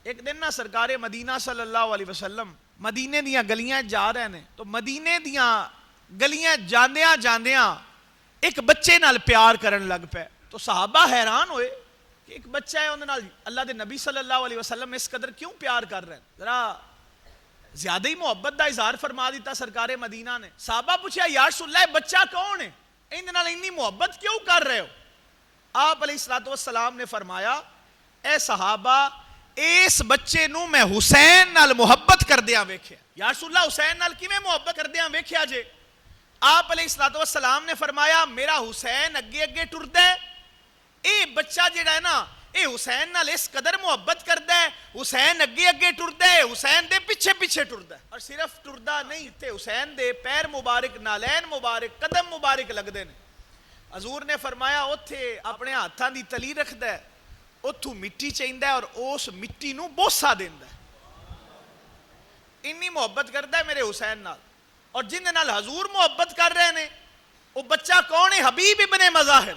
ایک دن نا سرکار مدینہ صلی اللہ علیہ وسلم مدینے دیاں گلیاں جا رہے ہیں، تو مدینے دیاں گلیاں جاندیاں جاندیاں ایک بچے نال پیار کرن لگ پے. تو صحابہ حیران ہوئے کہ ایک بچہ ہے انہاں نال اللہ دے نبی صلی اللہ علیہ وسلم اس قدر کیوں پیار کر رہے ہیں، ذرا زیادہ ہی محبت دا اظہار فرما دیتا سرکار مدینہ نے. صحابہ پوچھا یا رسول اللہ بچہ کون ہے، ان نال اتنی محبت کیوں کر رہے ہو؟ آپ علیہ الصلوۃ والسلام نے فرمایا اے صحابہ اس بچے نو میں حسین نال محبت کردیاں ویکھیا. یا رسول اللہ حسین نال کیویں محبت کردیاں ویکھیا جے؟ آپ علیہ الصلوۃ والسلام نے فرمایا میرا حسین اگے اگے ٹردا ہے، اے بچہ جڑا ہے نا اے حسین نال اس قدر محبت کردا ہے، حسین اگے اگے ٹردا ہے، حسین دے پیچھے پیچھے ٹردا ہے. اور صرف ٹردا نہیں تے حسین دے پیر مبارک، نالین مبارک، قدم مبارک لگدے نے. حضور نے فرمایا اوتھے اپنے ہاتھاں دی تلی رکھدا ہے، اتھوں مٹی چیندا ہے اور اس مٹی نو بوسا دیندا ہے. اتنی محبت کردا ہے میرے حسین نال. اور جن نال حضور محبت کر رہے نے وہ بچہ کون ہے؟ حبیب ابن مظاہر.